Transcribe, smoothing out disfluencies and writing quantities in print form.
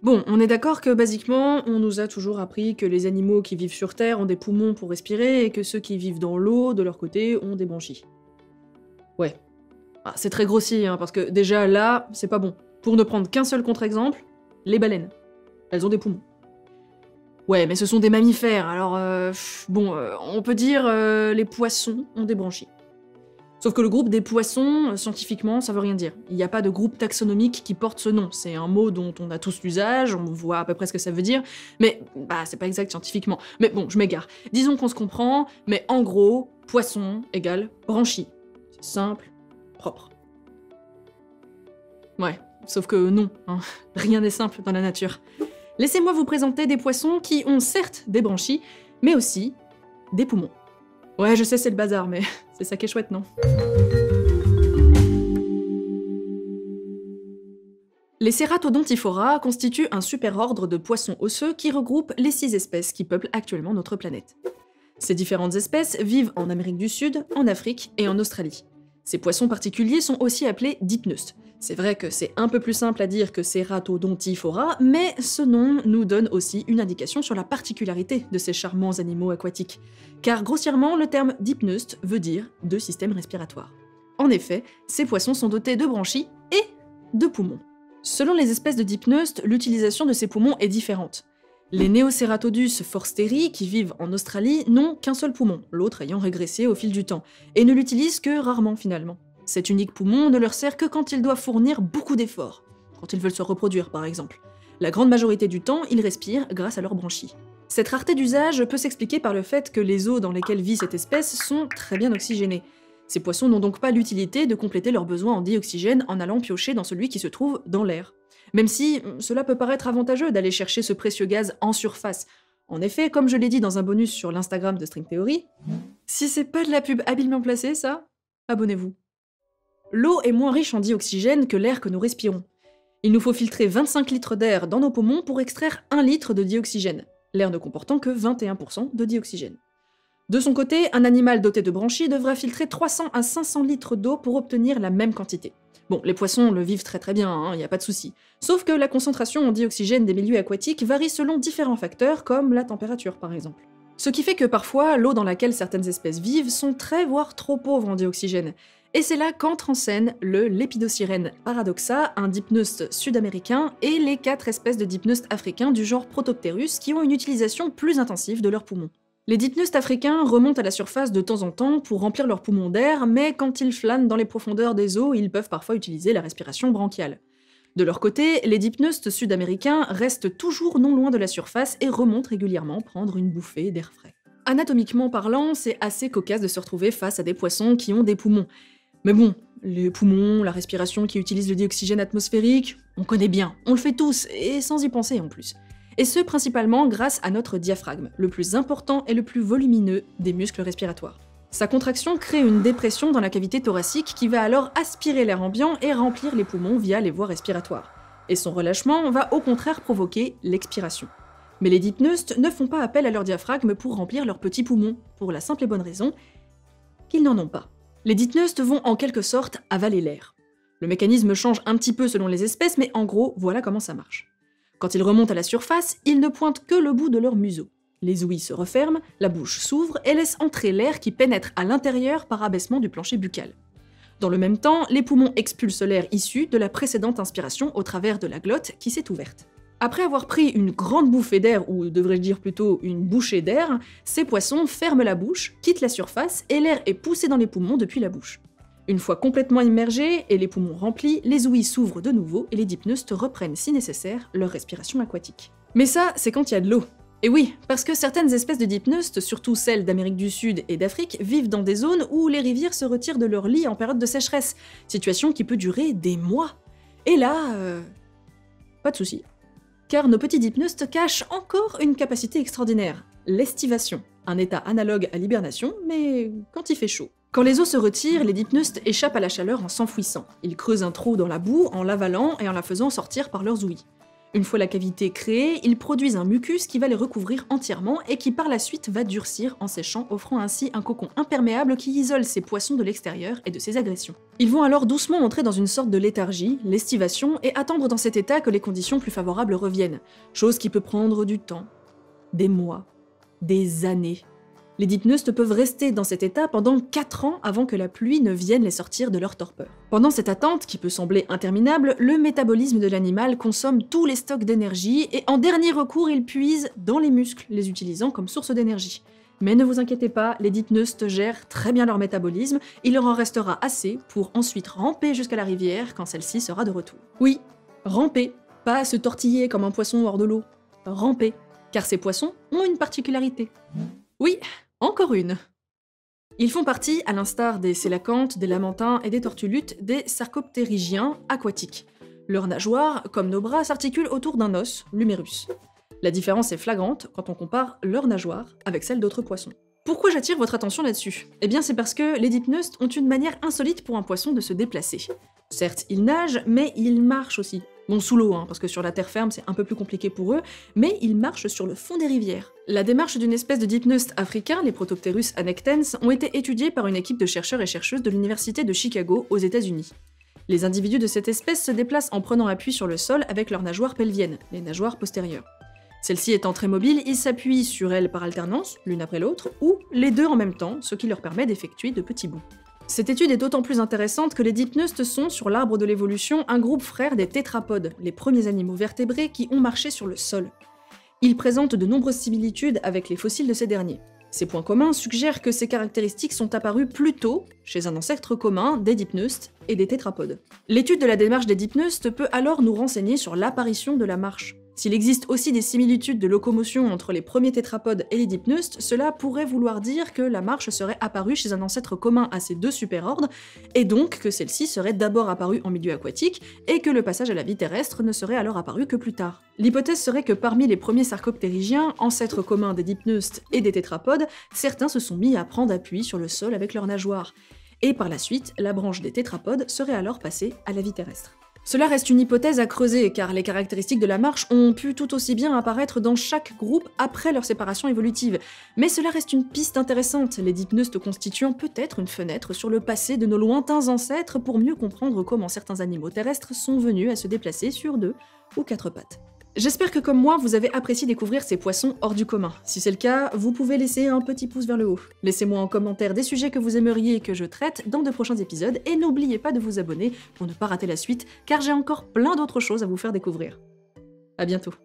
Bon, on est d'accord que basiquement, on nous a toujours appris que les animaux qui vivent sur Terre ont des poumons pour respirer et que ceux qui vivent dans l'eau, de leur côté, ont des branchies. Ouais. Ah, c'est très grossier, hein, parce que déjà là, c'est pas bon. Pour ne prendre qu'un seul contre-exemple, les baleines. Elles ont des poumons. Ouais, mais ce sont des mammifères, alors on peut dire les poissons ont des branchies. Sauf que le groupe des poissons, scientifiquement, ça veut rien dire. Il n'y a pas de groupe taxonomique qui porte ce nom. C'est un mot dont on a tous l'usage, on voit à peu près ce que ça veut dire, mais c'est pas exact scientifiquement. Mais bon, je m'égare. Disons qu'on se comprend, mais en gros, poisson égale branchie. C'est simple, propre. Ouais, sauf que non, hein, rien n'est simple dans la nature. Laissez-moi vous présenter des poissons qui ont certes des branchies, mais aussi des poumons. Ouais, je sais, c'est le bazar, mais c'est ça qui est chouette, non? Les Ceratodontifora constituent un superordre de poissons osseux qui regroupe les 6 espèces qui peuplent actuellement notre planète. Ces différentes espèces vivent en Amérique du Sud, en Afrique et en Australie. Ces poissons particuliers sont aussi appelés dipneustes. C'est vrai que c'est un peu plus simple à dire que Ceratodontifora, mais ce nom nous donne aussi une indication sur la particularité de ces charmants animaux aquatiques. Car grossièrement, le terme dipneuste veut dire « deux systèmes respiratoires ». En effet, ces poissons sont dotés de branchies et de poumons. Selon les espèces de dipneustes, l'utilisation de ces poumons est différente. Les Neoceratodus forsteri, qui vivent en Australie, n'ont qu'un seul poumon, l'autre ayant régressé au fil du temps, et ne l'utilisent que rarement finalement. Cet unique poumon ne leur sert que quand ils doivent fournir beaucoup d'efforts, quand ils veulent se reproduire par exemple. La grande majorité du temps, ils respirent grâce à leurs branchies. Cette rareté d'usage peut s'expliquer par le fait que les eaux dans lesquelles vit cette espèce sont très bien oxygénées. Ces poissons n'ont donc pas l'utilité de compléter leurs besoins en dioxygène en allant piocher dans celui qui se trouve dans l'air. Même si cela peut paraître avantageux d'aller chercher ce précieux gaz en surface. En effet, comme je l'ai dit dans un bonus sur l'Instagram de String Theory, si c'est pas de la pub habilement placée, ça, abonnez-vous. L'eau est moins riche en dioxygène que l'air que nous respirons. Il nous faut filtrer 25 litres d'air dans nos poumons pour extraire 1 litre de dioxygène, l'air ne comportant que 21% de dioxygène. De son côté, un animal doté de branchies devra filtrer 300 à 500 litres d'eau pour obtenir la même quantité. Bon, les poissons le vivent très bien, y a pas de souci. Sauf que la concentration en dioxygène des milieux aquatiques varie selon différents facteurs, comme la température par exemple. Ce qui fait que parfois, l'eau dans laquelle certaines espèces vivent sont très voire trop pauvres en dioxygène. Et c'est là qu'entre en scène le Lepidosirène paradoxa, un dipneuste sud-américain, et les 4 espèces de dipneustes africains du genre Protopterus qui ont une utilisation plus intensive de leurs poumons. Les dipneustes africains remontent à la surface de temps en temps pour remplir leurs poumons d'air, mais quand ils flânent dans les profondeurs des eaux, ils peuvent parfois utiliser la respiration branchiale. De leur côté, les dipneustes sud-américains restent toujours non loin de la surface et remontent régulièrement prendre une bouffée d'air frais. Anatomiquement parlant, c'est assez cocasse de se retrouver face à des poissons qui ont des poumons. Mais bon, les poumons, la respiration qui utilise le dioxygène atmosphérique, on connaît bien, on le fait tous, et sans y penser en plus. Et ce principalement grâce à notre diaphragme, le plus important et le plus volumineux des muscles respiratoires. Sa contraction crée une dépression dans la cavité thoracique qui va alors aspirer l'air ambiant et remplir les poumons via les voies respiratoires. Et son relâchement va au contraire provoquer l'expiration. Mais les dipneustes ne font pas appel à leur diaphragme pour remplir leurs petits poumons, pour la simple et bonne raison qu'ils n'en ont pas. Les dipneustes vont en quelque sorte avaler l'air. Le mécanisme change un petit peu selon les espèces, mais en gros, voilà comment ça marche. Quand ils remontent à la surface, ils ne pointent que le bout de leur museau. Les ouïes se referment, la bouche s'ouvre et laisse entrer l'air qui pénètre à l'intérieur par abaissement du plancher buccal. Dans le même temps, les poumons expulsent l'air issu de la précédente inspiration au travers de la glotte qui s'est ouverte. Après avoir pris une grande bouffée d'air, ou devrais-je dire plutôt une bouchée d'air, ces poissons ferment la bouche, quittent la surface et l'air est poussé dans les poumons depuis la bouche. Une fois complètement immergés et les poumons remplis, les ouïes s'ouvrent de nouveau et les dipneustes reprennent si nécessaire leur respiration aquatique. Mais ça, c'est quand il y a de l'eau. Et oui, parce que certaines espèces de dipneustes, surtout celles d'Amérique du Sud et d'Afrique, vivent dans des zones où les rivières se retirent de leur lit en période de sécheresse, situation qui peut durer des mois. Et là, pas de souci. Car nos petits dipneustes cachent encore une capacité extraordinaire, l'estivation, un état analogue à l'hibernation, mais quand il fait chaud. Quand les eaux se retirent, les dipneustes échappent à la chaleur en s'enfouissant. Ils creusent un trou dans la boue en l'avalant et en la faisant sortir par leurs ouïes. Une fois la cavité créée, ils produisent un mucus qui va les recouvrir entièrement et qui par la suite va durcir en séchant, offrant ainsi un cocon imperméable qui isole ces poissons de l'extérieur et de ses agressions. Ils vont alors doucement entrer dans une sorte de léthargie, l'estivation, et attendre dans cet état que les conditions plus favorables reviennent, chose qui peut prendre du temps, des mois, des années. Les dipneustes peuvent rester dans cet état pendant 4 ans avant que la pluie ne vienne les sortir de leur torpeur. Pendant cette attente, qui peut sembler interminable, le métabolisme de l'animal consomme tous les stocks d'énergie et en dernier recours, il puise dans les muscles, les utilisant comme source d'énergie. Mais ne vous inquiétez pas, les dipneustes gèrent très bien leur métabolisme, il leur en restera assez pour ensuite ramper jusqu'à la rivière quand celle-ci sera de retour. Oui, ramper, pas se tortiller comme un poisson hors de l'eau, ramper, car ces poissons ont une particularité. Oui, encore une. Ils font partie, à l'instar des sélacantes, des lamantins et des tortulutes, des sarcoptérygiens aquatiques. Leurs nageoires, comme nos bras, s'articulent autour d'un os, l'humérus. La différence est flagrante quand on compare leurs nageoires avec celles d'autres poissons. Pourquoi j'attire votre attention là-dessus? Eh bien c'est parce que les dipneustes ont une manière insolite pour un poisson de se déplacer. Certes, ils nagent, mais ils marchent aussi. Bon, sous l'eau, parce que sur la terre ferme, c'est un peu plus compliqué pour eux, mais ils marchent sur le fond des rivières. La démarche d'une espèce de dipneuste africain, les Protopterus annectens, ont été étudiées par une équipe de chercheurs et chercheuses de l'université de Chicago, aux États-Unis. Les individus de cette espèce se déplacent en prenant appui sur le sol avec leurs nageoires pelviennes, les nageoires postérieures. Celles-ci étant très mobiles, ils s'appuient sur elles par alternance, l'une après l'autre, ou les deux en même temps, ce qui leur permet d'effectuer de petits bouts. Cette étude est d'autant plus intéressante que les dipneustes sont, sur l'arbre de l'évolution, un groupe frère des tétrapodes, les premiers animaux vertébrés qui ont marché sur le sol. Ils présentent de nombreuses similitudes avec les fossiles de ces derniers. Ces points communs suggèrent que ces caractéristiques sont apparues plus tôt chez un ancêtre commun des dipneustes et des tétrapodes. L'étude de la démarche des dipneustes peut alors nous renseigner sur l'apparition de la marche. S'il existe aussi des similitudes de locomotion entre les premiers tétrapodes et les dipneustes, cela pourrait vouloir dire que la marche serait apparue chez un ancêtre commun à ces deux superordres, et donc que celle-ci serait d'abord apparue en milieu aquatique, et que le passage à la vie terrestre ne serait alors apparu que plus tard. L'hypothèse serait que parmi les premiers sarcoptérygiens, ancêtres communs des dipneustes et des tétrapodes, certains se sont mis à prendre appui sur le sol avec leurs nageoires. Et par la suite, la branche des tétrapodes serait alors passée à la vie terrestre. Cela reste une hypothèse à creuser, car les caractéristiques de la marche ont pu tout aussi bien apparaître dans chaque groupe après leur séparation évolutive. Mais cela reste une piste intéressante, les dipneustes constituant peut-être une fenêtre sur le passé de nos lointains ancêtres pour mieux comprendre comment certains animaux terrestres sont venus à se déplacer sur 2 ou 4 pattes. J'espère que comme moi, vous avez apprécié découvrir ces poissons hors du commun. Si c'est le cas, vous pouvez laisser un petit pouce vers le haut. Laissez-moi en commentaire des sujets que vous aimeriez que je traite dans de prochains épisodes, et n'oubliez pas de vous abonner pour ne pas rater la suite, car j'ai encore plein d'autres choses à vous faire découvrir. À bientôt.